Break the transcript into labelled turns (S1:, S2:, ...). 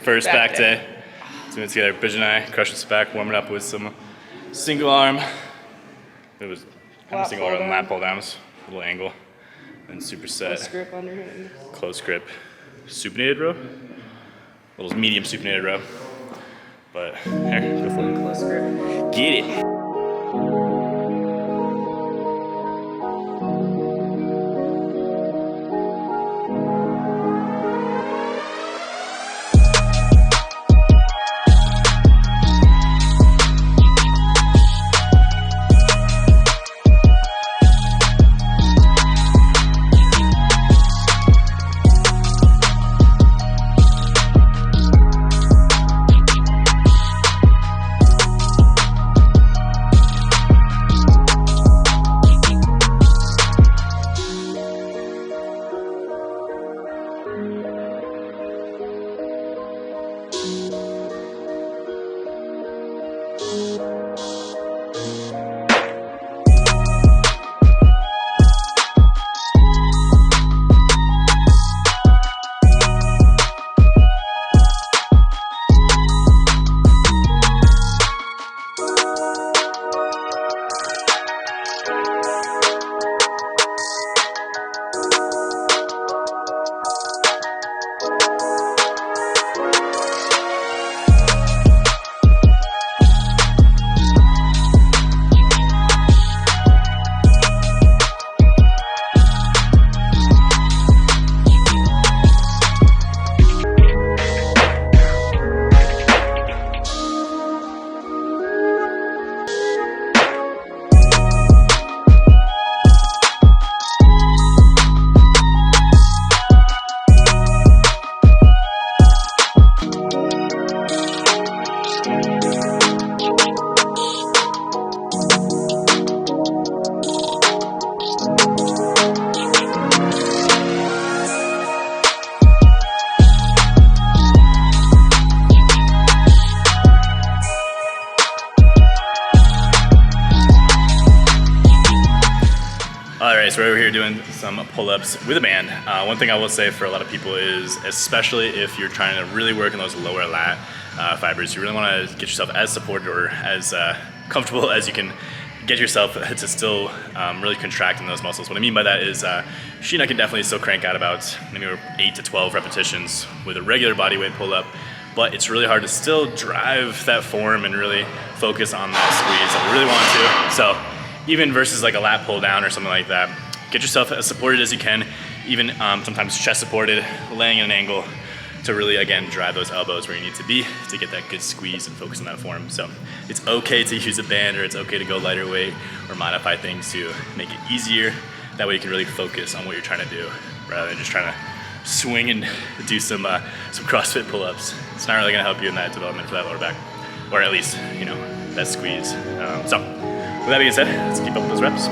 S1: first back day. Doing it together. Brigitte and I crushing this back, warming up with some single arm. It was kind of single arm lat pull downs, little angle, and superset.
S2: Close grip underhand.
S1: Close grip. Supinated row. A little medium supinated row. But here, go for it.
S2: Close grip.
S1: Get it. Alright, so we're over here doing some pull-ups with a band. One thing I will say for a lot of people is, especially if you're trying to really work on those lower lat fibers, you really want to get yourself as supported or as comfortable as you can get yourself to still really contract in those muscles. What I mean by that is she and I can definitely still crank out about maybe 8 to 12 repetitions with a regular body weight pull-up, but it's really hard to still drive that form and really focus on that squeeze that we really want to. So even versus like a lat pull down or something like that, get yourself as supported as you can, even sometimes chest supported, laying in an angle to really, again, drive those elbows where you need to be to get that good squeeze and focus on that form. So it's okay to use a band, or it's okay to go lighter weight or modify things to make it easier. That way you can really focus on what you're trying to do rather than just trying to swing and do some CrossFit pull-ups. It's not really gonna help you in that development for that lower back, or at least, you know, that squeeze. So with that being said, let's keep up with those reps.